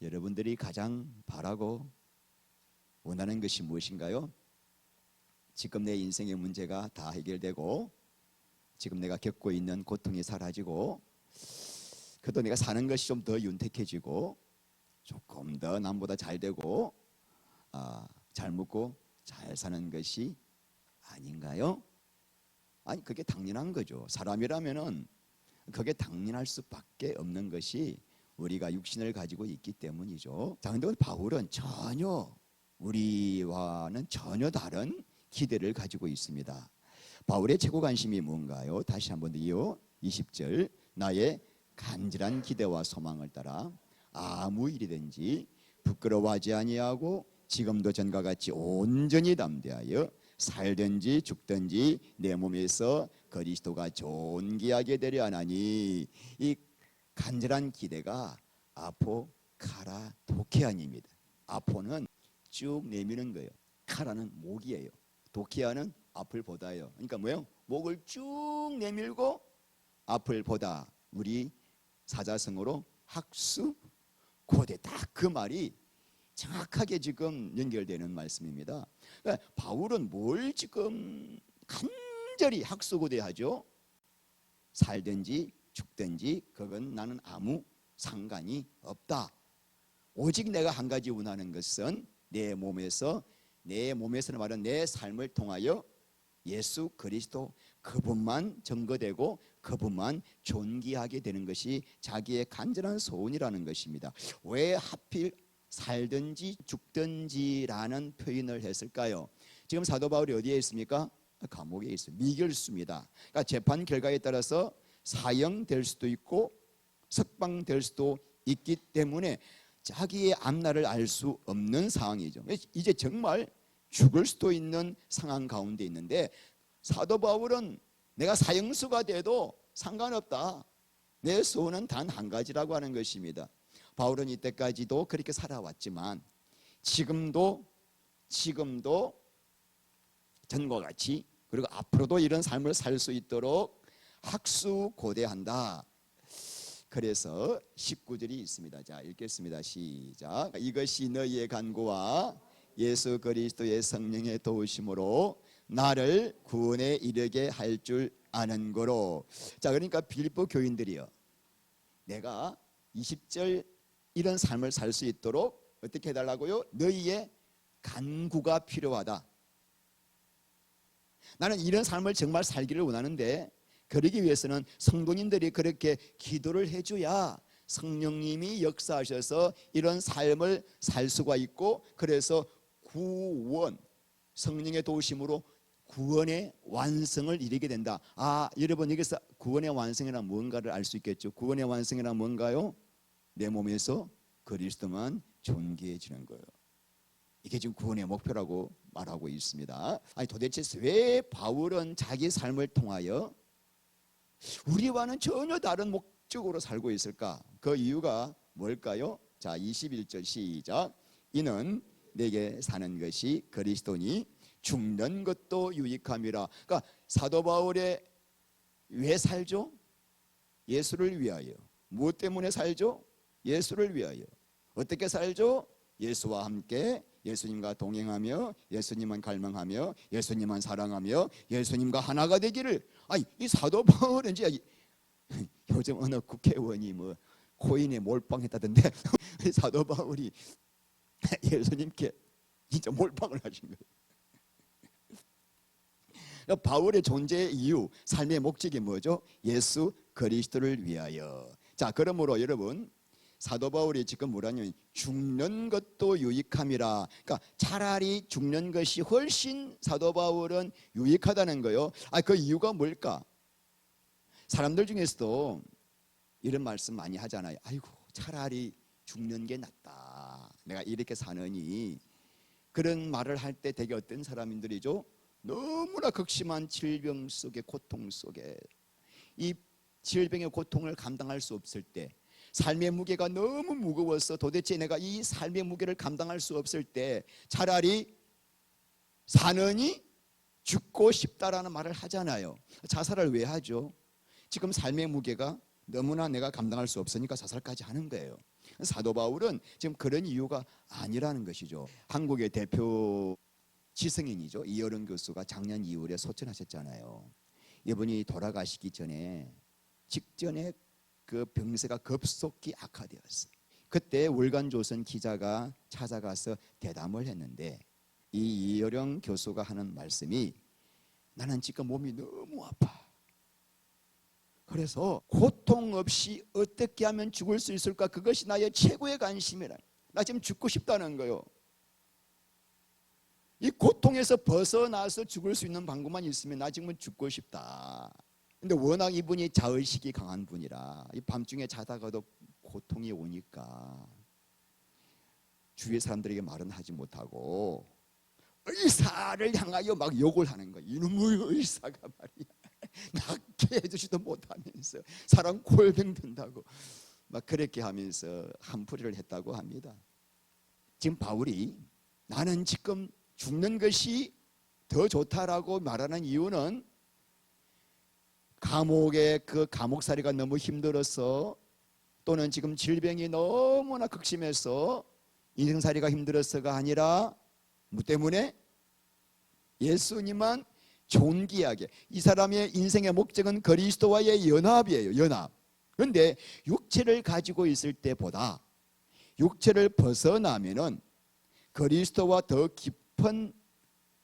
여러분들이 가장 바라고 원하는 것이 무엇인가요? 지금 내 인생의 문제가 다 해결되고 지금 내가 겪고 있는 고통이 사라지고 그래도 내가 사는 것이 좀 더 윤택해지고 조금 더 남보다 잘 되고 잘 먹고 잘 사는 것이 아닌가요? 아니, 그게 당연한 거죠. 사람이라면은 그게 당연할 수밖에 없는 것이 우리가 육신을 가지고 있기 때문이죠. 자, 근데 바울은 전혀 우리와는 전혀 다른 기대를 가지고 있습니다. 바울의 최고 관심이 뭔가요? 다시 한번 더요. 20절, 나의 간절한 기대와 소망을 따라 아무 일이든지 부끄러워하지 아니하고 지금도 전과 같이 온전히 담대하여 살든지 죽든지 내 몸에서 그리스도가 존귀하게 되려 하나니, 이 간절한 기대가 아포카라도케아입니다. 아포는 쭉 내미는 거예요. 카라는 목이에요. 도케아는 앞을 보다예요. 그러니까 뭐예요? 목을 쭉 내밀고 앞을 보다. 우리 사자성어로 학수 고대, 딱 그 말이 정확하게 지금 연결되는 말씀입니다. 그러니까 바울은 뭘 지금 간절히 학수고대하죠? 살든지 죽든지 그건 나는 아무 상관이 없다. 오직 내가 한 가지 원하는 것은 내 몸에서는 말은 내 삶을 통하여 예수 그리스도 그분만 증거되고 그분만 존귀하게 되는 것이 자기의 간절한 소원이라는 것입니다. 왜 하필 살든지 죽든지라는 표현을 했을까요? 지금 사도 바울이 어디에 있습니까? 감옥에 있어요. 미결수입니다. 그러니까 재판 결과에 따라서 사형될 수도 있고 석방될 수도 있기 때문에 자기의 앞날을 알 수 없는 상황이죠. 이제 정말 죽을 수도 있는 상황 가운데 있는데 사도 바울은 내가 사형수가 돼도 상관없다. 내 소원은 단 한 가지라고 하는 것입니다. 바울은 이때까지도 그렇게 살아왔지만 지금도 전과 같이 그리고 앞으로도 이런 삶을 살 수 있도록 학수고대한다. 그래서 19절이 있습니다. 자, 읽겠습니다. 시작. 이것이 너희의 간구와 예수 그리스도의 성령의 도우심으로 나를 구원에 이르게 할 줄 아는 거로. 자, 그러니까 빌립보 교인들이요, 내가 20절 이런 삶을 살 수 있도록 어떻게 해달라고요? 너희의 간구가 필요하다. 나는 이런 삶을 정말 살기를 원하는데 그러기 위해서는 성도님들이 그렇게 기도를 해줘야 성령님이 역사하셔서 이런 삶을 살 수가 있고, 그래서 구원, 성령의 도우심으로 구원의 완성을 이루게 된다. 여러분 여기서 구원의 완성이란 뭔가를 알 수 있겠죠. 구원의 완성이란 뭔가요? 내 몸에서 그리스도만 존귀해지는 거예요. 이게 지금 구원의 목표라고 말하고 있습니다. 아니, 도대체 왜 바울은 자기 삶을 통하여 우리와는 전혀 다른 목적으로 살고 있을까? 그 이유가 뭘까요? 자, 21절 시작. 이는 내게 사는 것이 그리스도니 죽는 것도 유익함이라. 그러니까 사도 바울의 왜 살죠? 예수를 위하여. 무엇 때문에 살죠? 예수를 위하여. 어떻게 살죠? 예수와 함께, 예수님과 동행하며, 예수님만 갈망하며, 예수님만 사랑하며, 예수님과 하나가 되기를. 이 사도 바울은 이제 요즘 어느 국회의원이 뭐 코인에 몰빵했다던데 사도 바울이 예수님께 진짜 몰빵을 하신 거예요. 바울의 존재의 이유, 삶의 목적이 뭐죠? 예수 그리스도를 위하여. 자, 그러므로 여러분, 사도 바울이 지금 뭐라냐면 죽는 것도 유익함이라. 그러니까 차라리 죽는 것이 훨씬 사도 바울은 유익하다는 거예요. 그 이유가 뭘까? 사람들 중에서도 이런 말씀 많이 하잖아요. 아이고, 차라리 죽는 게 낫다. 내가 이렇게 사느니. 그런 말을 할 때 되게 어떤 사람들이죠? 너무나 극심한 질병 속에, 고통 속에, 이 질병의 고통을 감당할 수 없을 때, 삶의 무게가 너무 무거워서 도대체 내가 이 삶의 무게를 감당할 수 없을 때 차라리 사느니 죽고 싶다라는 말을 하잖아요. 자살을 왜 하죠? 지금 삶의 무게가 너무나 내가 감당할 수 없으니까 자살까지 하는 거예요. 사도 바울은 지금 그런 이유가 아니라는 것이죠. 한국의 대표 지성인이죠. 이어른 교수가 작년 2월에 소천하셨잖아요. 이분이 돌아가시기 전에 직전에 그 병세가 급속히 악화되었어요. 그때 월간조선 기자가 찾아가서 대담을 했는데 이 이어령 교수가 하는 말씀이 나는 지금 몸이 너무 아파. 그래서 고통 없이 어떻게 하면 죽을 수 있을까? 그것이 나의 최고의 관심이라. 나 지금 죽고 싶다는 거요. 이 고통에서 벗어나서 죽을 수 있는 방법만 있으면 나 지금은 죽고 싶다. 근데 워낙 이분이 자의식이 강한 분이라 이 밤중에 자다가도 고통이 오니까 주위의 사람들에게 말은 하지 못하고 의사를 향하여 막 욕을 하는 거예요. 이놈의 의사가 말이야 낫게 해주지도 못하면서 사람 골병 든다고 막 그렇게 하면서 한풀이를 했다고 합니다. 지금 바울이 나는 지금 죽는 것이 더 좋다라고 말하는 이유는 감옥의 그 감옥살이가 너무 힘들어서 또는 지금 질병이 너무나 극심해서 인생살이가 힘들어서가 아니라 뭐 때문에? 예수님만 존귀하게 이 사람의 인생의 목적은 그리스도와의 연합이에요. 연합. 그런데 육체를 가지고 있을 때보다 육체를 벗어나면은 그리스도와 더 깊은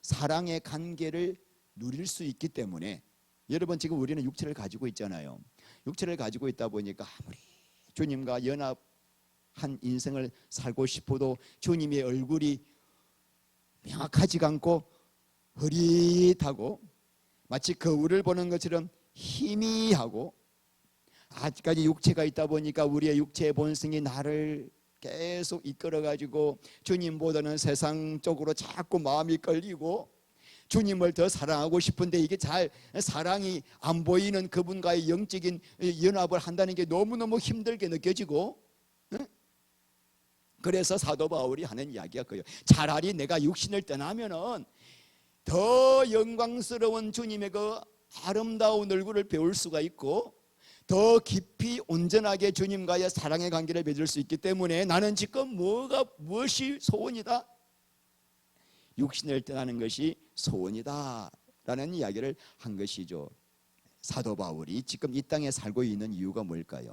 사랑의 관계를 누릴 수 있기 때문에 여러분 지금 우리는 육체를 가지고 있잖아요. 육체를 가지고 있다 보니까 아무리 주님과 연합한 인생을 살고 싶어도 주님의 얼굴이 명확하지가 않고 흐릿하고 마치 거울을 보는 것처럼 희미하고 아직까지 육체가 있다 보니까 우리의 육체의 본성이 나를 계속 이끌어가지고 주님보다는 세상 쪽으로 자꾸 마음이 끌리고 주님을 더 사랑하고 싶은데 이게 잘 사랑이 안 보이는 그분과의 영적인 연합을 한다는 게 너무너무 힘들게 느껴지고 그래서 사도 바울이 하는 이야기가 그래요. 차라리 내가 육신을 떠나면은 더 영광스러운 주님의 그 아름다운 얼굴을 배울 수가 있고 더 깊이 온전하게 주님과의 사랑의 관계를 맺을 수 있기 때문에 나는 지금 무엇이 소원이다? 육신을 떠나는 것이 소원이다 라는 이야기를 한 것이죠. 사도 바울이 지금 이 땅에 살고 있는 이유가 뭘까요?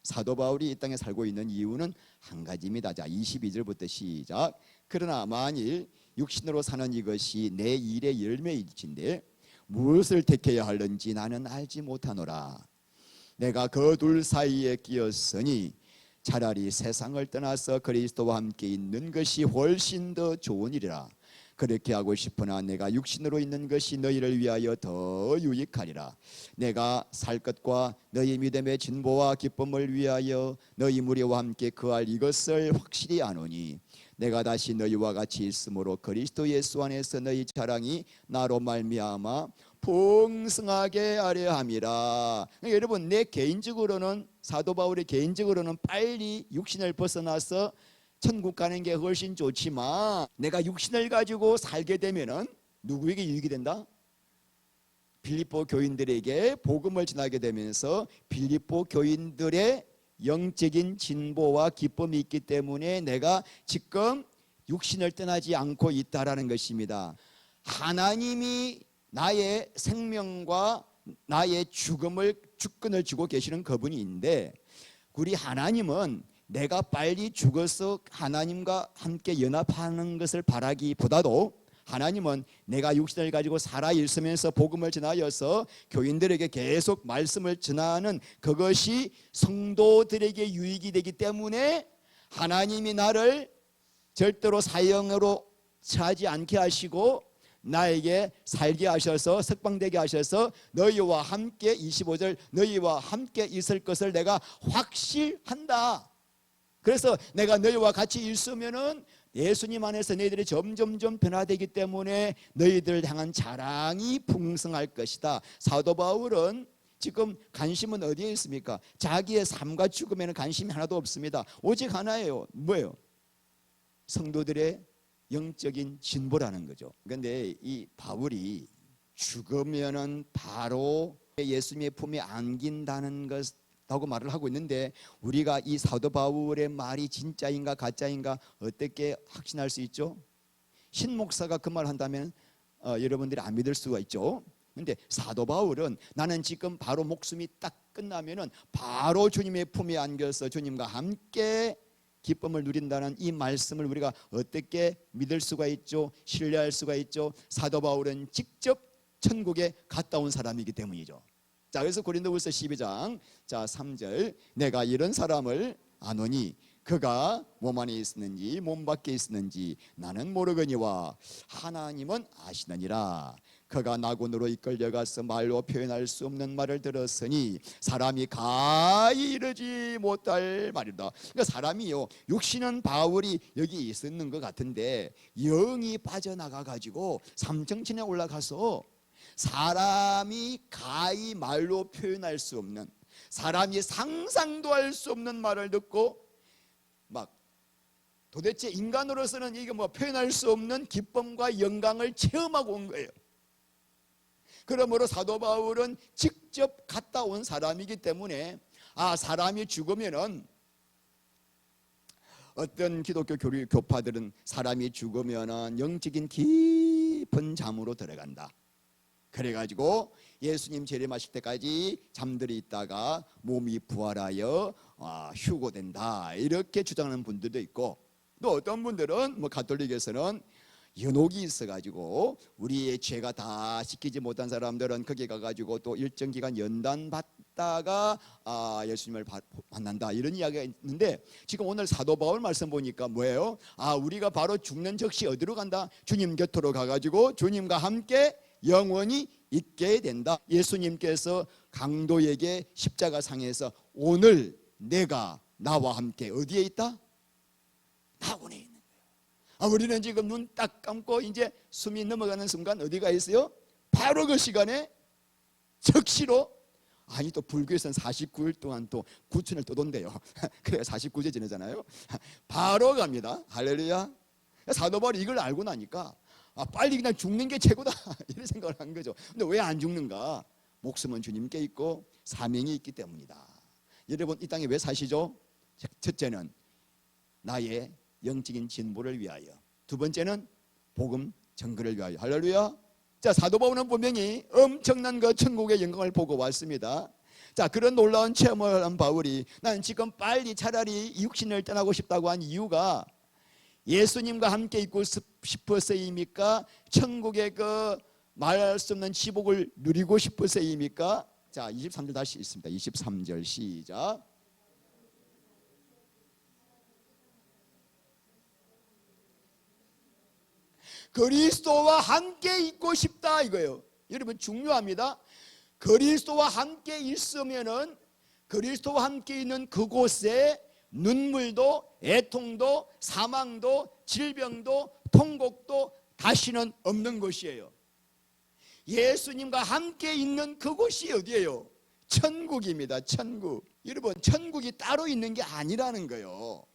사도 바울이 이 땅에 살고 있는 이유는 한 가지입니다. 자, 22절부터 시작. 그러나 만일 육신으로 사는 이것이 내 일의 열매일진데 무엇을 택해야 하는지 나는 알지 못하노라. 내가 그 둘 사이에 끼었으니 차라리 세상을 떠나서 그리스도와 함께 있는 것이 훨씬 더 좋은 일이라. 그렇게 하고 싶으나 내가 육신으로 있는 것이 너희를 위하여 더 유익하리라. 내가 살 것과 너희 믿음의 진보와 기쁨을 위하여 너희 무리와 함께 거할 이것을 확실히 아노니 내가 다시 너희와 같이 있으므로 그리스도 예수 안에서 너희 자랑이 나로 말미암아 풍성하게 하려 함이라. 그러니까 여러분 내 개인적으로는 사도 바울의 개인적으로는 빨리 육신을 벗어나서 천국 가는 게 훨씬 좋지만 내가 육신을 가지고 살게 되면은 누구에게 유익이 된다? 빌립보 교인들에게 복음을 전하게 되면서 빌립보 교인들의 영적인 진보와 기쁨이 있기 때문에 내가 지금 육신을 떠나지 않고 있다라는 것입니다. 하나님이 나의 생명과 나의 주권을 주고 계시는 그분인데 우리 하나님은 내가 빨리 죽어서 하나님과 함께 연합하는 것을 바라기보다도 하나님은 내가 육신을 가지고 살아있으면서 복음을 전하여서 교인들에게 계속 말씀을 전하는 그것이 성도들에게 유익이 되기 때문에 하나님이 나를 절대로 사형으로 처하지 않게 하시고 나에게 살게 하셔서 석방되게 하셔서 너희와 함께 25절 너희와 함께 있을 것을 내가 확실한다. 그래서 내가 너희와 같이 있으면은 예수님 안에서 너희들이 점점점 변화되기 때문에 너희들을 향한 자랑이 풍성할 것이다. 사도 바울은 지금 관심은 어디에 있습니까? 자기의 삶과 죽음에는 관심이 하나도 없습니다. 오직 하나예요. 뭐예요? 성도들의 영적인 진보라는 거죠. 그런데 이 바울이 죽으면은 바로 예수님의 품에 안긴다는 것 라고 말을 하고 있는데, 우리가 이 사도 바울의 말이 진짜인가 가짜인가 어떻게 확신할 수 있죠? 신 목사가 그 말 한다면 여러분들이 안 믿을 수가 있죠. 근데 사도 바울은 나는 지금 바로 목숨이 딱 끝나면은 바로 주님의 품에 안겨서 주님과 함께 기쁨을 누린다는 이 말씀을 우리가 어떻게 믿을 수가 있죠? 신뢰할 수가 있죠? 사도 바울은 직접 천국에 갔다 온 사람이기 때문이죠. 자, 그래서 고린도후서 12장 3절, 내가 이런 사람을 아노니 그가 몸 안에 있었는지 몸 밖에 있었는지 나는 모르거니와 하나님은 아시느니라. 그가 나군으로 이끌려가서 말로 표현할 수 없는 말을 들었으니 사람이 가히 이르지 못할 말이다. 그러니까 사람이요, 육신은 바울이 여기 있었는 것 같은데 영이 빠져나가 가지고 삼층천에 올라가서 사람이 가히 말로 표현할 수 없는, 사람이 상상도 할 수 없는 말을 듣고 막 도대체 인간으로서는 이게 뭐 표현할 수 없는 기쁨과 영광을 체험하고 온 거예요. 그러므로 사도 바울은 직접 갔다 온 사람이기 때문에 사람이 죽으면은, 어떤 기독교 교파들은 사람이 죽으면은 영적인 깊은 잠으로 들어간다. 그래가지고 예수님 재림하실 때까지 잠들이 있다가 몸이 부활하여 휴고된다, 이렇게 주장하는 분들도 있고, 또 어떤 분들은 가톨릭에서는 연옥이 있어가지고 우리의 죄가 다 씻기지 못한 사람들은 거기 가가지고 또 일정 기간 연단 받다가 예수님을 만난다, 이런 이야기가 있는데, 지금 오늘 사도 바울 말씀 보니까 뭐예요? 우리가 바로 죽는 즉시 어디로 간다? 주님 곁으로 가가지고 주님과 함께 영원히 있게 된다. 예수님께서 강도에게 십자가상에서 오늘 내가 나와 함께 어디에 있다? 낙원에 있는 거예요. 우리는 지금 눈 딱 감고 이제 숨이 넘어가는 순간 어디가 있어요? 바로 그 시간에 즉시로, 또 불교에서는 49일 동안 또 구춘을 떠돈대요. 그래야 49제 지내잖아요. 바로 갑니다. 할렐루야. 사도 바울이 이걸 알고 나니까 빨리 그냥 죽는 게 최고다, 이런 생각을 한 거죠. 근데 왜 안 죽는가? 목숨은 주님께 있고 사명이 있기 때문이다. 여러분, 이 땅에 왜 사시죠? 첫째는 나의 영적인 진보를 위하여, 두 번째는 복음 전거를 위하여. 할렐루야. 자, 사도 바울은 분명히 엄청난 그 천국의 영광을 보고 왔습니다. 자, 그런 놀라운 체험을 한 바울이 나는 지금 빨리 차라리 육신을 떠나고 싶다고 한 이유가 예수님과 함께 있고 싶어서입니까? 천국의 그 말할 수 없는 지복을 누리고 싶어서입니까? 자, 23절 다시 있습니다. 23절 시작. 그리스도와 함께 있고 싶다, 이거예요. 여러분, 중요합니다. 그리스도와 함께 있으면은 그리스도와 함께 있는 그곳에 눈물도 애통도 사망도 질병도 통곡도 다시는 없는 것이에요. 예수님과 함께 있는 그곳이 어디예요? 천국입니다. 천국. 여러분, 천국이 따로 있는 게 아니라는 거예요.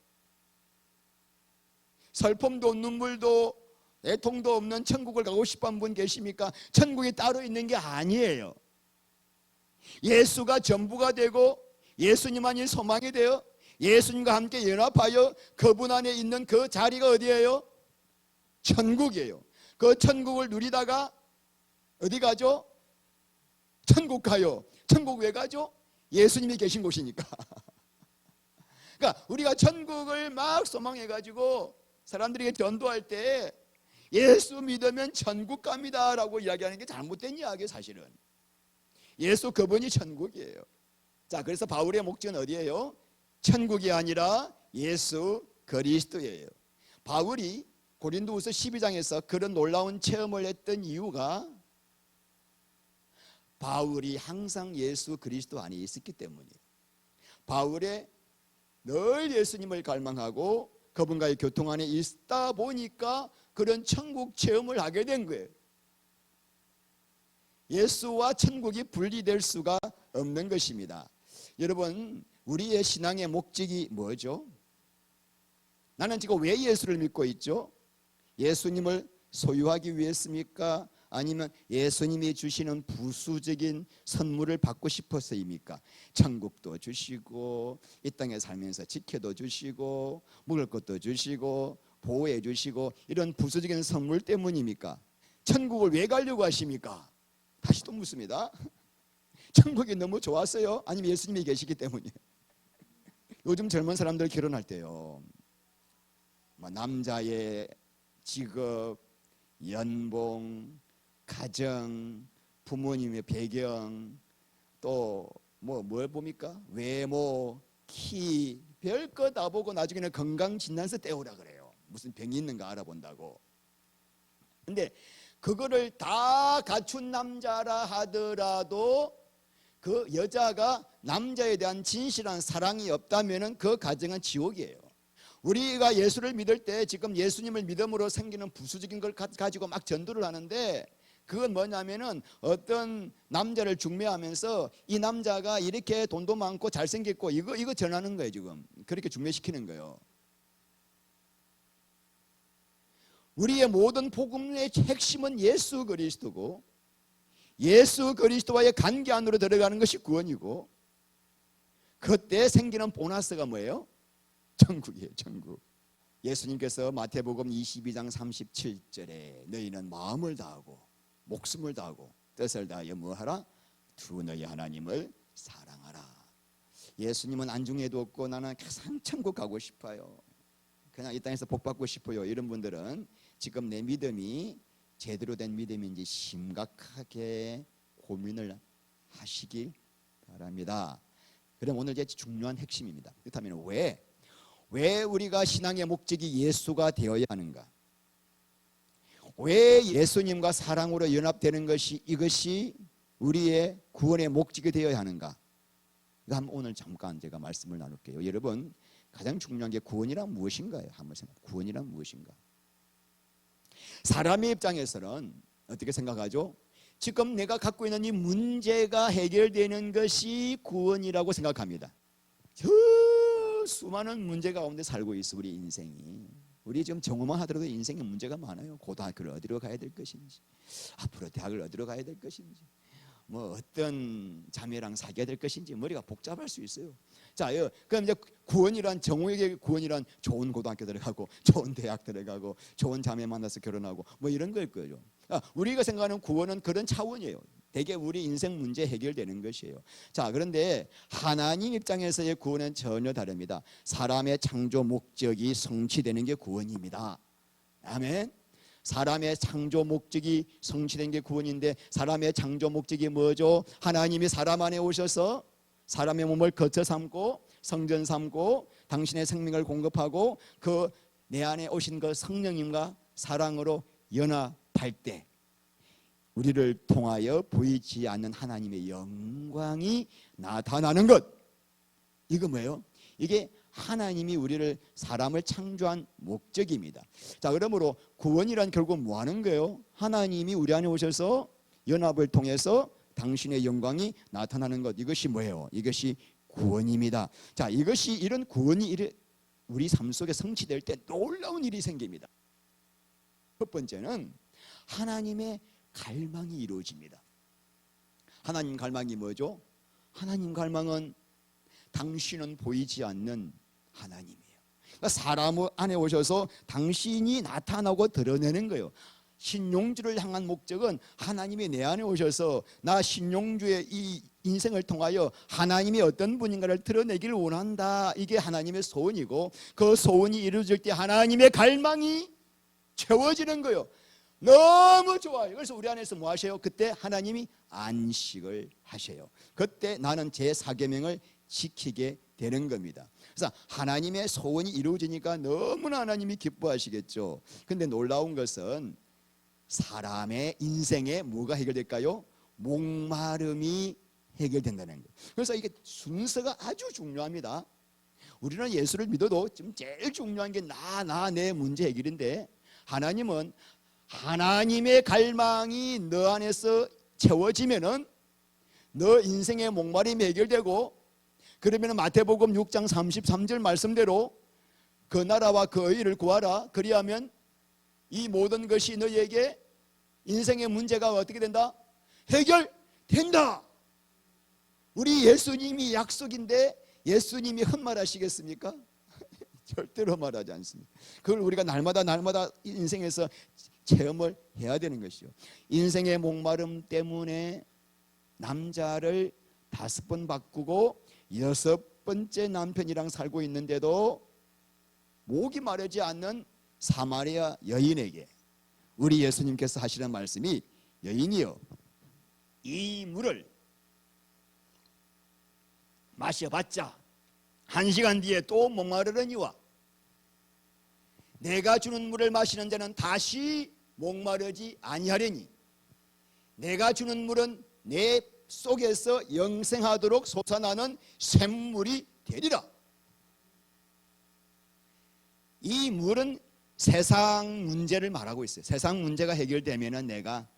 슬픔도 눈물도 애통도 없는 천국을 가고 싶은 분 계십니까? 천국이 따로 있는 게 아니에요. 예수가 전부가 되고 예수님만이 소망이 되어 예수님과 함께 연합하여 그분 안에 있는 그 자리가 어디예요? 천국이에요. 그 천국을 누리다가 어디 가죠? 천국 가요. 천국 왜 가죠? 예수님이 계신 곳이니까. 그러니까 우리가 천국을 막 소망해가지고 사람들에게 전도할 때 예수 믿으면 천국 갑니다 라고 이야기하는 게 잘못된 이야기예요. 사실은 예수 그분이 천국이에요. 자, 그래서 바울의 목적은 어디예요? 천국이 아니라 예수 그리스도예요. 바울이 고린도후서 12장에서 그런 놀라운 체험을 했던 이유가 바울이 항상 예수 그리스도 안에 있었기 때문이에요. 바울의 늘 예수님을 갈망하고 그분과의 교통 안에 있다 보니까 그런 천국 체험을 하게 된 거예요. 예수와 천국이 분리될 수가 없는 것입니다. 여러분, 우리의 신앙의 목적이 뭐죠? 나는 지금 왜 예수를 믿고 있죠? 예수님을 소유하기 위해습니까? 아니면 예수님이 주시는 부수적인 선물을 받고 싶어서입니까? 천국도 주시고 이 땅에 살면서 지켜도 주시고 먹을 것도 주시고 보호해 주시고 이런 부수적인 선물 때문입니까? 천국을 왜 가려고 하십니까? 다시 또 묻습니다. 천국이 너무 좋았어요? 아니면 예수님이 계시기 때문이에요? 요즘 젊은 사람들 결혼할 때요, 남자의 직업, 연봉, 가정, 부모님의 배경, 또 뭘 봅니까? 외모, 키, 별거 다 보고 나중에는 건강진단서 떼오라 그래요. 무슨 병이 있는가 알아본다고. 근데 그거를 다 갖춘 남자라 하더라도 그 여자가 남자에 대한 진실한 사랑이 없다면 그 가정은 지옥이에요. 우리가 예수를 믿을 때 지금 예수님을 믿음으로 생기는 부수적인 걸 가지고 막 전도를 하는데, 그건 뭐냐면은 어떤 남자를 중매하면서 이 남자가 이렇게 돈도 많고 잘생겼고 이거 전하는 거예요. 지금 그렇게 중매시키는 거예요. 우리의 모든 복음의 핵심은 예수 그리스도고, 예수 그리스도와의 관계 안으로 들어가는 것이 구원이고, 그때 생기는 보너스가 뭐예요? 천국이에요. 천국. 예수님께서 마태복음 22장 37절에 너희는 마음을 다하고 목숨을 다하고 뜻을 다하여 뭐하라? 주 너희 하나님을 사랑하라. 예수님은 안중에도 없고 나는 항상 천국 가고 싶어요, 그냥 이 땅에서 복 받고 싶어요, 이런 분들은 지금 내 믿음이 제대로 된 믿음인지 심각하게 고민을 하시길 바랍니다. 그럼 오늘 제일 중요한 핵심입니다. 그렇다면 왜 우리가 신앙의 목적이 예수가 되어야 하는가? 왜 예수님과 사랑으로 연합되는 것이 이것이 우리의 구원의 목적이 되어야 하는가? 한번 오늘 잠깐 제가 말씀을 나눌게요. 여러분, 가장 중요한 게 구원이란 무엇인가요? 한번 생각해. 구원이란 무엇인가? 사람의 입장에서는 어떻게 생각하죠? 지금 내가 갖고 있는 이 문제가 해결되는 것이 구원이라고 생각합니다. 저 수많은 문제 가운데 살고 있어 우리 인생이. 우리 지금 정오만 하더라도 인생에 문제가 많아요. 고등학교를 어디로 가야 될 것인지, 앞으로 대학을 어디로 가야 될 것인지, 어떤 자매랑 사귀어야 될 것인지 머리가 복잡할 수 있어요. 자, 그럼 이제 구원이란, 정오에게 구원이란 좋은 고등학교 들어가고 좋은 대학 들어가고 좋은 자매 만나서 결혼하고 이런 걸 거죠. 우리가 생각하는 구원은 그런 차원이에요. 대개 우리 인생 문제 해결되는 것이에요. 자, 그런데 하나님 입장에서의 구원은 전혀 다릅니다. 사람의 창조 목적이 성취되는 게 구원입니다. 아멘. 사람의 창조 목적이 성취된 게 구원인데, 사람의 창조 목적이 뭐죠? 하나님이 사람 안에 오셔서 사람의 몸을 거처 삼고 성전 삼고 당신의 생명을 공급하고 그 내 안에 오신 그 성령님과 사랑으로 연합할 때 우리를 통하여 보이지 않는 하나님의 영광이 나타나는 것. 이거 뭐예요? 이게 하나님이 우리를, 사람을 창조한 목적입니다. 자, 그러므로 구원이란 결국 뭐 하는 거예요? 하나님이 우리 안에 오셔서 연합을 통해서 당신의 영광이 나타나는 것. 이것이 뭐예요? 이것이 구원입니다. 자, 이런 구원이 우리 삶 속에 성취될 때 놀라운 일이 생깁니다. 첫 번째는 하나님의 갈망이 이루어집니다. 하나님 갈망이 뭐죠? 하나님 갈망은 당신은 보이지 않는 하나님이에요. 그러니까 사람 안에 오셔서 당신이 나타나고 드러내는 거예요. 신용주를 향한 목적은 하나님이 내 안에 오셔서 나 신용주의 이 인생을 통하여 하나님이 어떤 분인가를 드러내기를 원한다. 이게 하나님의 소원이고, 그 소원이 이루어질 때 하나님의 갈망이 채워지는 거예요. 너무 좋아요. 그래서 우리 안에서 뭐 하셔요? 그때 하나님이 안식을 하셔요. 그때 나는 제 사계명을 지키게 되는 겁니다. 그래서 하나님의 소원이 이루어지니까 너무나 하나님이 기뻐하시겠죠. 근데 놀라운 것은 사람의 인생에 뭐가 해결될까요? 목마름이 해결된다는 거예요. 그래서 이게 순서가 아주 중요합니다. 우리는 예수를 믿어도 지금 제일 중요한 게 내 문제 해결인데, 하나님은 하나님의 갈망이 너 안에서 채워지면은 너 인생의 목마름이 해결되고, 그러면 마태복음 6장 33절 말씀대로 그 나라와 그 의를 구하라. 그리하면 이 모든 것이 너희에게 인생의 문제가 어떻게 된다? 해결된다. 우리 예수님이 약속인데 예수님이 헛말하시겠습니까? 절대로 말하지 않습니다. 그걸 우리가 날마다 인생에서 체험을 해야 되는 것이요. 인생의 목마름 때문에 남자를 5번 바꾸고 6번째 남편이랑 살고 있는데도 목이 마르지 않는 사마리아 여인에게 우리 예수님께서 하시는 말씀이, 여인이여 이 물을 마셔봤자 1시간 뒤에 또 목마르려니와 내가 주는 물을 마시는 자는 다시 목마르지 아니하려니 내가 주는 물은 내 속에서 영생하도록 솟아나는 샘물이 되리라. 이 물은 세상 문제를 말하고 있어요. 세상 문제가 해결되면 내가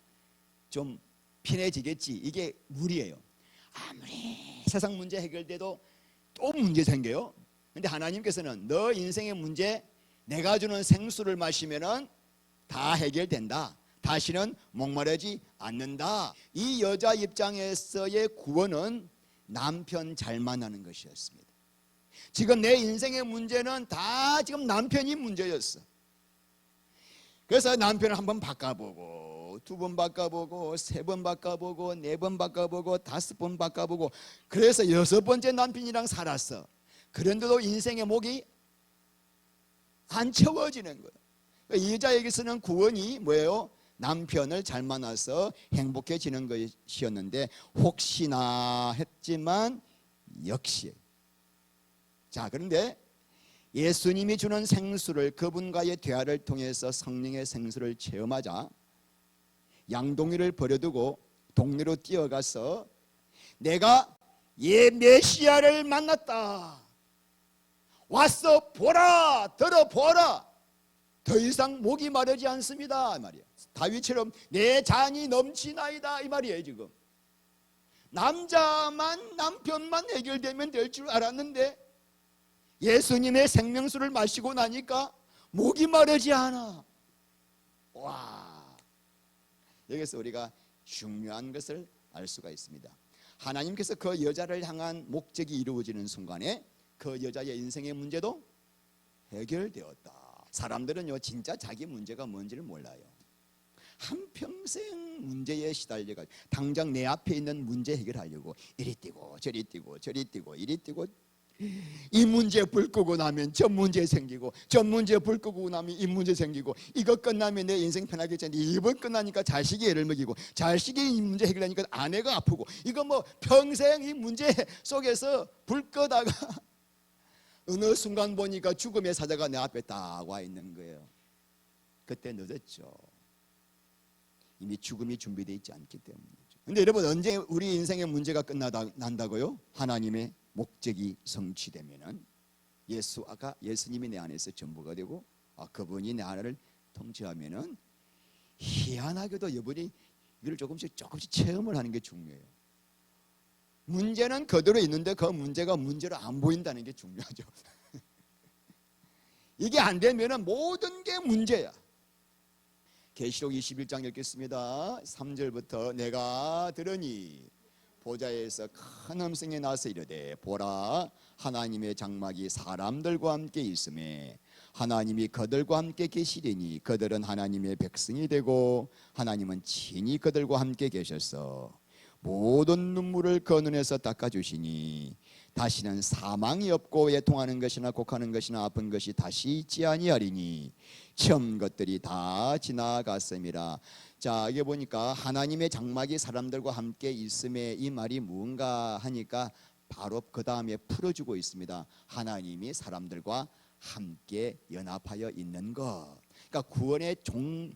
좀 편해지겠지. 이게 물이에요. 아무리 세상 문제 해결돼도 또 문제 생겨요. 근데 하나님께서는 너 인생의 문제 내가 주는 생수를 마시면 다 해결된다. 다시는 목마르지 않는다. 이 여자 입장에서의 구원은 남편 잘 만나는 것이었습니다. 지금 내 인생의 문제는 다 지금 남편이 문제였어. 그래서 남편을 한번 바꿔보고 2번 바꿔보고 3번 바꿔보고 4번 바꿔보고 5번 바꿔보고 그래서 6번째 남편이랑 살았어. 그런데도 인생의 목이 안 채워지는 거예요. 이 여자에게서는 구원이 뭐예요? 남편을 잘 만나서 행복해지는 것이었는데 혹시나 했지만 역시. 자, 그런데 예수님이 주는 생수를, 그분과의 대화를 통해서 성령의 생수를 체험하자 양동이를 버려두고 동네로 뛰어가서 내가 메시아를 만났다. 와서 보라, 들어보라. 더 이상 목이 마르지 않습니다 이 말이야. 다윗처럼 내 잔이 넘치나이다 이 말이에요. 지금 남편만 해결되면 될 줄 알았는데 예수님의 생명수를 마시고 나니까 목이 마르지 않아. 와, 여기서 우리가 중요한 것을 알 수가 있습니다. 하나님께서 그 여자를 향한 목적이 이루어지는 순간에 그 여자의 인생의 문제도 해결되었다. 사람들은요 진짜 자기 문제가 뭔지를 몰라요. 한평생 문제에 시달려가지고 당장 내 앞에 있는 문제 해결하려고 이리 뛰고 저리 뛰고 저리 뛰고 이리 뛰고, 이 문제 불 끄고 나면 저 문제 생기고 저 문제 불 끄고 나면 이 문제 생기고, 이거 끝나면 내 인생 편하겠지. 이번 끝나니까 자식이 애를 먹이고 자식이 이 문제 해결하니까 아내가 아프고, 이거 뭐 평생 이 문제 속에서 불 끄다가 어느 순간 보니까 죽음의 사자가 내 앞에 딱 와 있는 거예요. 그때 늦었죠. 이미 죽음이 준비되어 있지 않기 때문이죠. 근데 여러분, 언제 우리 인생의 문제가 난다고요? 하나님의 목적이 성취되면은 예수님이 내 안에서 전부가 되고 그분이 내 안을 통치하면은 희한하게도 여러분이 이걸 조금씩 체험을 하는 게 중요해요. 문제는 그대로 있는데 그 문제가 문제로 안 보인다는 게 중요하죠. 이게 안 되면은 모든 게 문제야. 계시록 21장 읽겠습니다. 3절부터 내가 들으니 보좌에서 큰 음성이 나서 이르되 보라, 하나님의 장막이 사람들과 함께 있음에 하나님이 그들과 함께 계시리니 그들은 하나님의 백성이 되고 하나님은 친히 그들과 함께 계셔서 모든 눈물을 그 눈에서 닦아주시니 다시는 사망이 없고 애통하는 것이나 곡하는 것이나 아픈 것이 다시 있지 아니하리니 처음 것들이 다 지나갔음이라. 자, 이게 보니까 하나님의 장막이 사람들과 함께 있음에 이 말이 무언가 하니까 바로 그 다음에 풀어주고 있습니다. 하나님이 사람들과 함께 연합하여 있는 것. 그러니까 구원의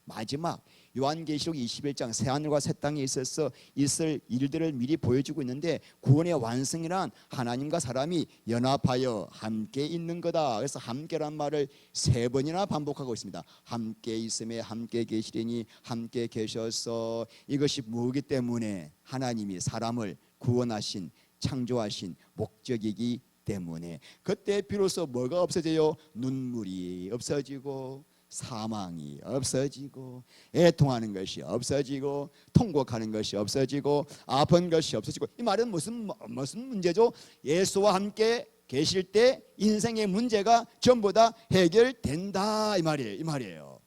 마지막 요한계시록 21장 새하늘과 새 땅에 있을 일들을 미리 보여주고 있는데, 구원의 완성이란 하나님과 사람이 연합하여 함께 있는 거다. 그래서 함께란 말을 3번이나 반복하고 있습니다. 함께 있음에 함께 계시리니 함께 계셔서, 이것이 뭐기 때문에? 하나님이 사람을 구원하신 창조하신 목적이기 때문에. 그때 비로소 뭐가 없어져요? 눈물이 없어지고 사망이 없어지고, 애통하는 것이 없어지고, 통곡하는 것이 없어지고, 아픈 것이 없어지고. 이 말은 무슨 문제죠? 예수와 함께 계실 때 인생의 문제가 전부 다 해결된다 이 말이에요.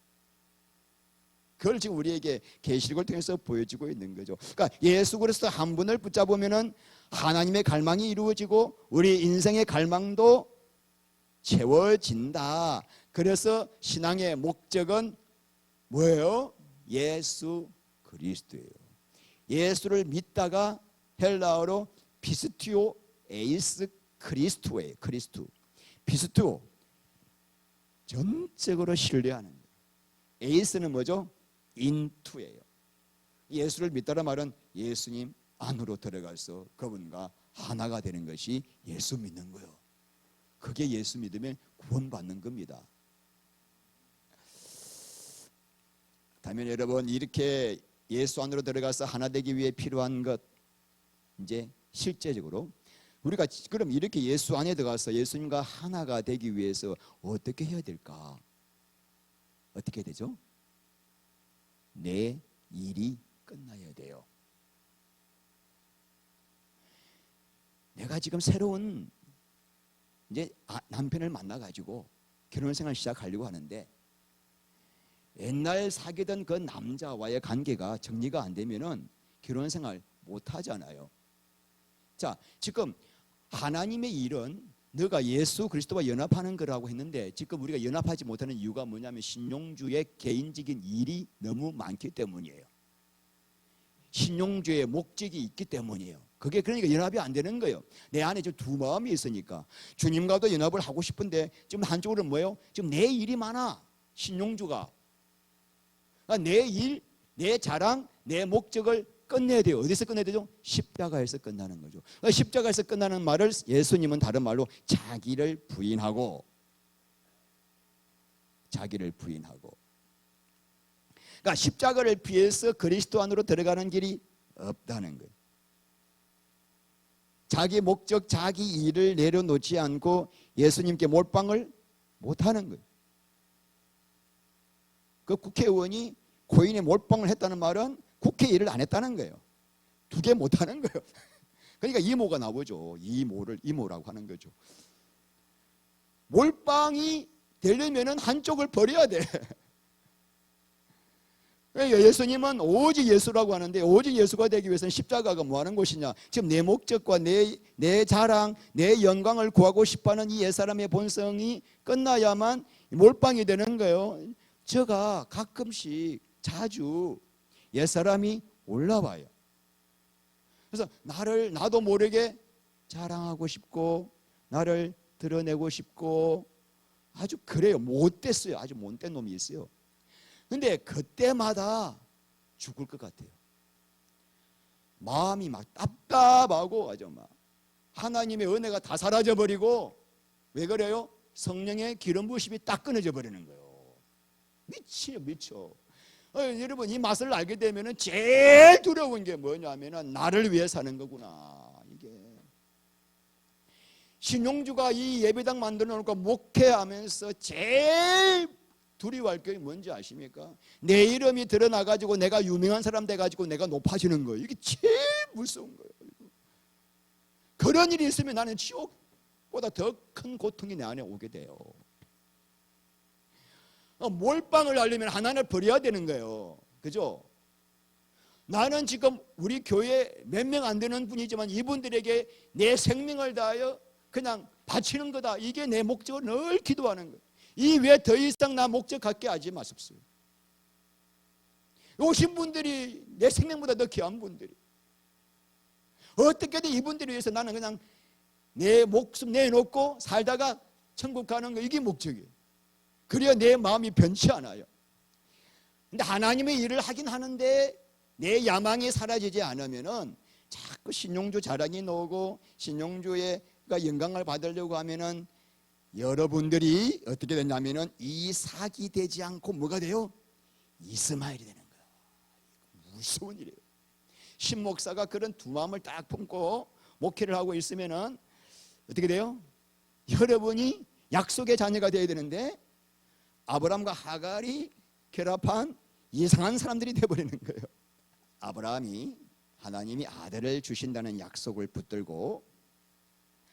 그걸 지금 우리에게 계시록을 통해서 보여주고 있는 거죠. 그러니까 예수 그리스도 한 분을 붙잡으면은 하나님의 갈망이 이루어지고 우리 인생의 갈망도 채워진다. 그래서 신앙의 목적은 뭐예요? 예수 그리스도예요. 예수를 믿다가 헬라어로 피스티오 에이스 크리스투예요. 피스티오, 전적으로 신뢰하는 거예요. 에이스는 뭐죠? 인투예요. 예수를 믿다란 말은 예수님 안으로 들어가서 그분과 하나가 되는 것이 예수 믿는 거예요. 그게 예수 믿으면 구원받는 겁니다. 다면 여러분, 이렇게 예수 안으로 들어가서 하나 되기 위해 필요한 것, 이제 실제적으로 우리가 그럼 이렇게 예수 안에 들어가서 예수님과 하나가 되기 위해서 어떻게 해야 될까? 어떻게 되죠? 내 일이 끝나야 돼요. 내가 지금 새로운 이제 남편을 만나가지고 결혼생활 시작하려고 하는데 옛날 사귀던 그 남자와의 관계가 정리가 안 되면은 결혼생활 못 하잖아요. 자, 지금 하나님의 일은 너가 예수 그리스도와 연합하는 거라고 했는데 지금 우리가 연합하지 못하는 이유가 뭐냐면 신용주의 개인적인 일이 너무 많기 때문이에요. 신용주의 목적이 있기 때문이에요. 그게 그러니까 연합이 안 되는 거예요. 내 안에 지금 두 마음이 있으니까 주님과도 연합을 하고 싶은데 지금 한쪽으로는 뭐예요? 지금 내 일이 많아. 신용주가 그러니까 내 일, 내 자랑, 내 목적을 끝내야 돼요. 어디서 끝내야 되죠? 십자가에서 끝나는 거죠. 그러니까 십자가에서 끝나는 말을 예수님은 다른 말로 자기를 부인하고 그러니까 십자가를 피해서 그리스도 안으로 들어가는 길이 없다는 거예요. 자기 목적, 자기 일을 내려놓지 않고 예수님께 몰빵을 못하는 거예요. 그 국회의원이 고인에 몰빵을 했다는 말은 국회 일을 안 했다는 거예요. 두 개 못하는 거예요. 그러니까 이모가 나오죠. 이모를 이모라고 하는 거죠. 몰빵이 되려면 한쪽을 버려야 돼. 예수님은 오직 예수라고 하는데 오직 예수가 되기 위해서는 십자가가 뭐 하는 것이냐? 지금 내 목적과 내 자랑, 내 영광을 구하고 싶어하는 이 옛사람의 본성이 끝나야만 몰빵이 되는 거예요. 제가 가끔씩 자주 옛사람이 올라와요. 그래서 나도 모르게 자랑하고 싶고 나를 드러내고 싶고 아주 그래요. 못됐어요. 아주 못된 놈이 있어요. 근데 그때마다 죽을 것 같아요. 마음이 막 답답하고 아주 막 하나님의 은혜가 다 사라져버리고 왜 그래요? 성령의 기름 부으심이 딱 끊어져 버리는 거예요. 미쳐. 여러분 이 맛을 알게 되면 제일 두려운 게 뭐냐면 나를 위해 사는 거구나. 이게 신용주가 이 예배당 만들어 놓고 목회하면서 제일 두려워할 게 뭔지 아십니까? 내 이름이 드러나가지고 내가 유명한 사람 돼가지고 내가 높아지는 거예요. 이게 제일 무서운 거예요. 그런 일이 있으면 나는 지옥보다 더 큰 고통이 내 안에 오게 돼요. 몰빵을 하려면 하나를 버려야 되는 거예요. 그죠? 나는 지금 우리 교회 몇 명 안 되는 분이지만 이분들에게 내 생명을 다하여 그냥 바치는 거다. 이게 내 목적을 늘 기도하는 거예요. 이 외에 더 이상 나 목적 갖게 하지 마십시오. 오신 분들이 내 생명보다 더 귀한 분들이 어떻게든 이분들을 위해서 나는 그냥 내 목숨 내놓고 살다가 천국 가는 거 이게 목적이에요. 그래야 내 마음이 변치 않아요. 근데 하나님의 일을 하긴 하는데 내 야망이 사라지지 않으면은 자꾸 신용주 자랑이 나오고 신용주의 영광을 받으려고 하면은 여러분들이 어떻게 되냐면은 이 사기 되지 않고 뭐가 돼요? 이스마엘이 되는 거야. 무서운 일이에요. 신목사가 그런 두 마음을 딱 품고 목회를 하고 있으면은 어떻게 돼요? 여러분이 약속의 자녀가 되어야 되는데 아브라함과 하갈이 결합한 이상한 사람들이 되어버리는 거예요. 아브라함이 하나님이 아들을 주신다는 약속을 붙들고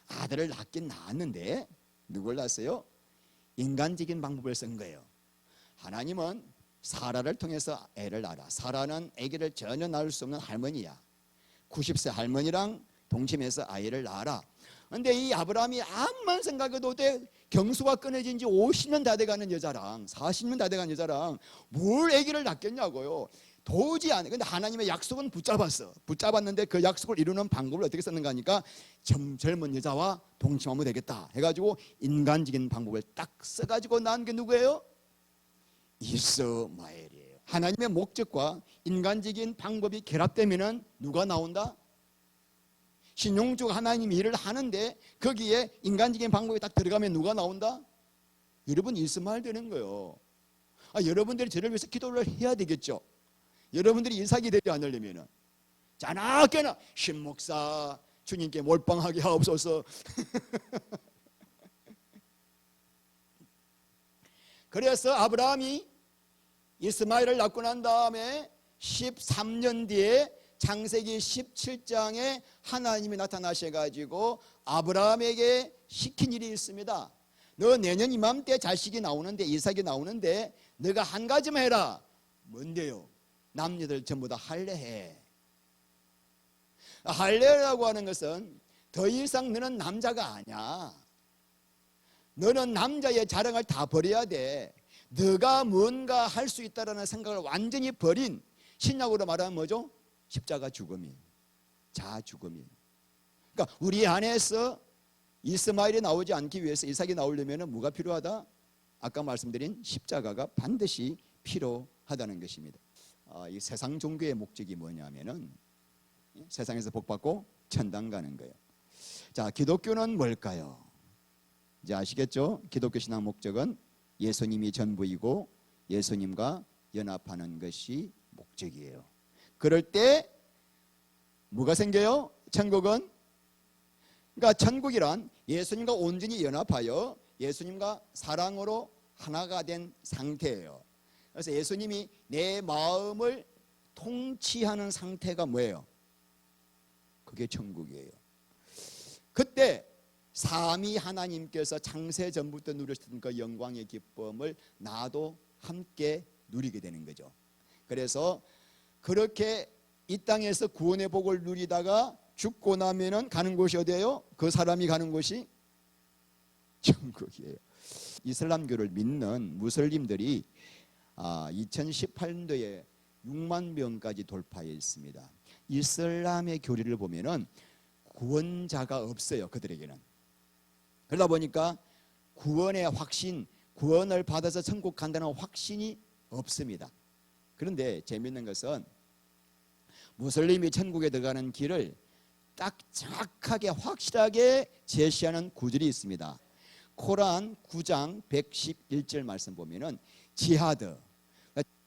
아들을 낳긴 낳았는데 누굴 낳았어요? 인간적인 방법을 쓴 거예요. 하나님은 사라를 통해서 애를 낳아라. 사라는 아기를 전혀 낳을 수 없는 할머니야. 90세 할머니랑 동침해서 아이를 낳아라. 근데 이 아브라함이 암만 생각해도 경수가 끊어진 지 50년 다 돼가는 여자랑 40년 다 돼가는 여자랑 뭘 아기를 낳겠냐고요. 도저히 안 해. 근데 하나님의 약속은 붙잡았는데 그 약속을 이루는 방법을 어떻게 썼는가 하니까 젊은 여자와 동침하면 되겠다 해가지고 인간적인 방법을 딱 써가지고 낳은 게 누구예요? 이스마엘이에요. 하나님의 목적과 인간적인 방법이 결합되면 누가 나온다? 신용주가 하나님이 일을 하는데 거기에 인간적인 방법이 딱 들어가면 누가 나온다? 여러분 이스마엘 되는 거예요. 여러분들이 저를 위해서 기도를 해야 되겠죠. 여러분들이 이삭이 되지 않으려면 자나깨나 신목사 주님께 몰빵하게 하옵소서. 그래서 아브라함이 이스마엘을 낳고 난 다음에 13년 뒤에 창세기 17장에 하나님이 나타나셔가지고 아브라함에게 시킨 일이 있습니다. 너 내년 이맘때 자식이 나오는데 이삭이 나오는데 너가 한 가지만 해라. 뭔데요? 남녀들 전부 다 할례해. 할례라고 하는 것은 더 이상 너는 남자가 아니야. 너는 남자의 자랑을 다 버려야 돼. 너가 뭔가 할 수 있다라는 생각을 완전히 버린, 신약으로 말하면 뭐죠? 십자가 죽음이, 자 죽음이. 그러니까 우리 안에서 이스마엘이 나오지 않기 위해서 이삭이 나오려면 뭐가 필요하다? 아까 말씀드린 십자가가 반드시 필요하다는 것입니다. 이 세상 종교의 목적이 뭐냐면은 세상에서 복받고 천당 가는 거예요. 자, 기독교는 뭘까요? 이제 아시겠죠? 기독교 신앙 목적은 예수님이 전부이고 예수님과 연합하는 것이 목적이에요. 그럴 때 뭐가 생겨요? 천국은? 그러니까 천국이란 예수님과 온전히 연합하여 예수님과 사랑으로 하나가 된 상태예요. 그래서 예수님이 내 마음을 통치하는 상태가 뭐예요? 그게 천국이에요. 그때 삼위 하나님께서 창세 전부터 누리셨던 그 영광의 기쁨을 나도 함께 누리게 되는 거죠. 그래서 그렇게 이 땅에서 구원의 복을 누리다가 죽고 나면은 가는 곳이 어디예요? 그 사람이 가는 곳이 천국이에요. 이슬람교를 믿는 무슬림들이 2018년도에 6만 명까지 돌파했습니다. 이슬람의 교리를 보면은 구원자가 없어요. 그들에게는. 그러다 보니까 구원의 확신, 구원을 받아서 천국 간다는 확신이 없습니다. 그런데 재미있는 것은 무슬림이 천국에 들어가는 길을 딱 정확하게 확실하게 제시하는 구절이 있습니다. 코란 9장 111절 말씀 보면은 지하드,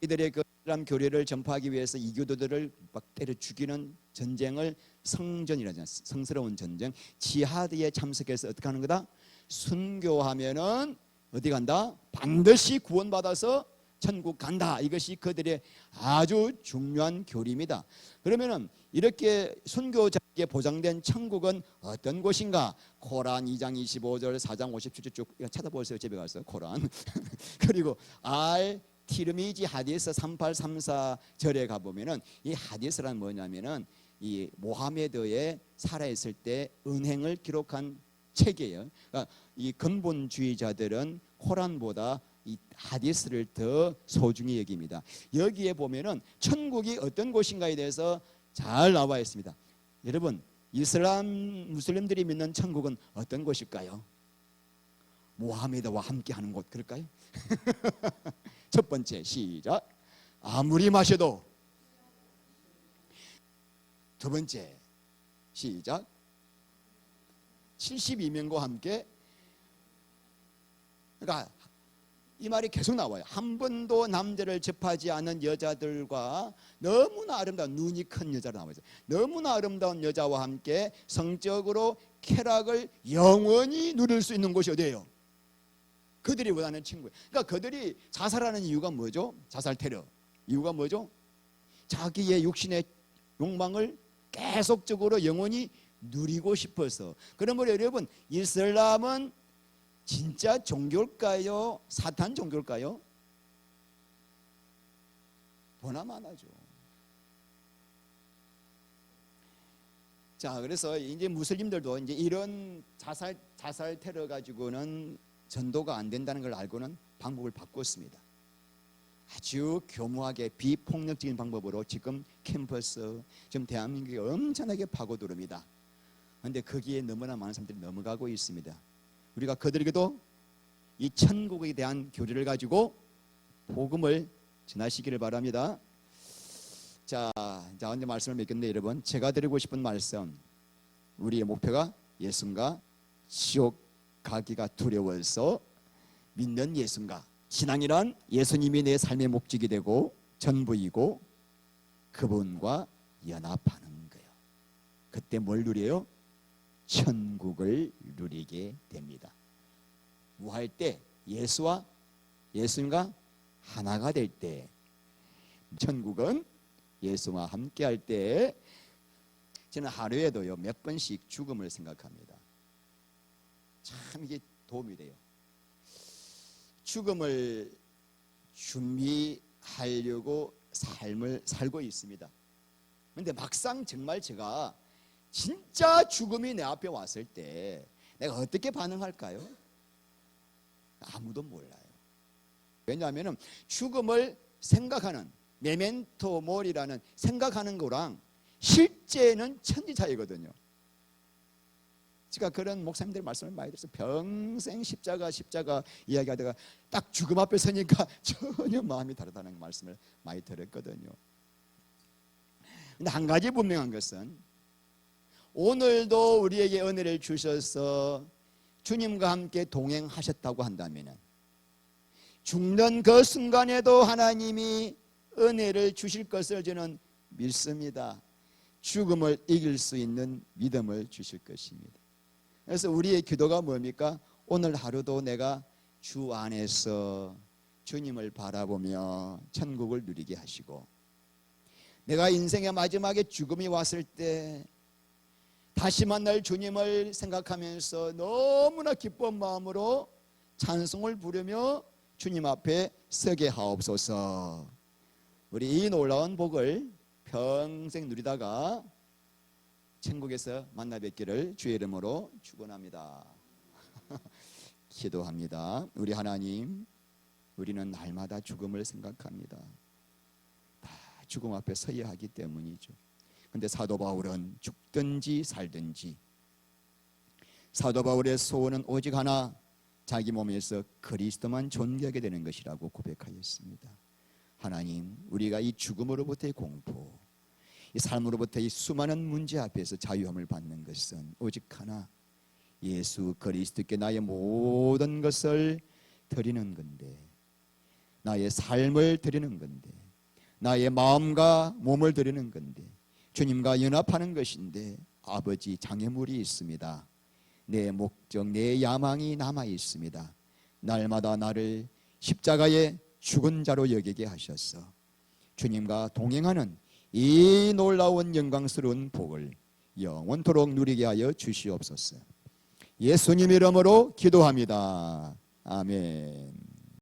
이들의 그 이슬람 교리를 전파하기 위해서 이교도들을 막 때려 죽이는 전쟁을 성전이라잖아요. 성스러운 전쟁, 지하드에 참석해서 어떻게 하는 거다? 순교하면은 어디 간다? 반드시 구원받아서 천국 간다. 이것이 그들의 아주 중요한 교리입니다. 그러면은 이렇게 순교자에게 보장된 천국은 어떤 곳인가? 코란 2장 25절, 4장 57절 쭉 찾아보세요. 집에 가서 코란. 그리고 티르미지 하디스 3834절에 가보면은 이 하디스란 뭐냐면은 이 모하메드에 살아있을 때 은행을 기록한 책이에요. 그러니까 이 근본주의자들은 코란보다 이 하디스를 더 소중히 여깁니다. 여기에 보면은 천국이 어떤 곳인가에 대해서 잘 나와 있습니다. 여러분, 무슬림들이 믿는 천국은 어떤 곳일까요? 모하메드와 함께하는 곳, 그럴까요? 첫 번째, 시작. 아무리 마셔도. 두 번째, 시작. 72명과 함께. 그러니까 이 말이 계속 나와요. 한 번도 남자를 접하지 않은 여자들과 너무나 아름다운, 눈이 큰 여자로 나와 있어요. 너무나 아름다운 여자와 함께 성적으로 쾌락을 영원히 누릴 수 있는 곳이 어디예요? 그들이 원하는 친구예요. 그러니까 그들이 자살하는 이유가 뭐죠? 자살 테러 이유가 뭐죠? 자기의 육신의 욕망을 계속적으로 영원히 누리고 싶어서. 그러므로 여러분, 이슬람은 진짜 종교일까요? 사탄 종교일까요? 보나마나죠. 자, 그래서 이제 무슬림들도 이제 이런 자살 테러 가지고는 전도가 안 된다는 걸 알고는 방법을 바꿨습니다. 아주 교묘하게 비폭력적인 방법으로 지금 캠퍼스, 지금 대한민국에 엄청나게 파고들습니다. 그런데 거기에 너무나 많은 사람들이 넘어가고 있습니다. 우리가 그들에게도 이 천국에 대한 교리를 가지고 복음을 전하시기를 바랍니다. 자, 이제 말씀을 맺겠는데 여러분, 제가 드리고 싶은 말씀, 우리의 목표가 예수님과 지옥 가기가 두려워서 믿는 예수님과, 신앙이란 예수님이 내 삶의 목적이 되고 전부이고 그분과 연합하는 거예요. 그때 뭘 누려요? 천국을 누리게 됩니다. 무할 때 예수와 예수님과 하나가 될 때, 천국은 예수와 함께 할 때, 저는 하루에도요 몇 번씩 죽음을 생각합니다. 참 이게 도움이 돼요. 죽음을 준비하려고 삶을 살고 있습니다. 그런데 막상 정말 제가 진짜 죽음이 내 앞에 왔을 때 내가 어떻게 반응할까요? 아무도 몰라요. 왜냐하면 죽음을 생각하는 메멘토 모리라는 생각하는 거랑 실제는 천지 차이거든요. 제가 그런 목사님들 말씀을 많이 들었어요. 평생 십자가 이야기하다가 딱 죽음 앞에 서니까 전혀 마음이 다르다는 말씀을 많이 들었거든요. 근데 한 가지 분명한 것은 오늘도 우리에게 은혜를 주셔서 주님과 함께 동행하셨다고 한다면 죽는 그 순간에도 하나님이 은혜를 주실 것을 저는 믿습니다. 죽음을 이길 수 있는 믿음을 주실 것입니다. 그래서 우리의 기도가 뭡니까? 오늘 하루도 내가 주 안에서 주님을 바라보며 천국을 누리게 하시고, 내가 인생의 마지막에 죽음이 왔을 때 다시 만날 주님을 생각하면서 너무나 기쁜 마음으로 찬송을 부르며 주님 앞에 서게 하옵소서. 우리 이 놀라운 복을 평생 누리다가 천국에서 만나 뵙기를 주의 이름으로 축원합니다. 기도합니다. 우리 하나님, 우리는 날마다 죽음을 생각합니다. 다 죽음 앞에 서야 하기 때문이죠. 근데 사도 바울은 죽든지 살든지, 사도 바울의 소원은 오직 하나, 자기 몸에서 그리스도만 존귀하게 되는 것이라고 고백하였습니다. 하나님, 우리가 이 죽음으로부터의 공포, 이 삶으로부터 이 수많은 문제 앞에서 자유함을 받는 것은 오직 하나, 예수 그리스도께 나의 모든 것을 드리는 건데, 나의 삶을 드리는 건데, 나의 마음과 몸을 드리는 건데, 주님과 연합하는 것인데, 아버지, 장애물이 있습니다. 내 목적, 내 야망이 남아 있습니다. 날마다 나를 십자가의 죽은 자로 여기게 하셔서 주님과 동행하는 이 놀라운 영광스러운 복을 영원토록 누리게 하여 주시옵소서. 예수님 이름으로 기도합니다. 아멘.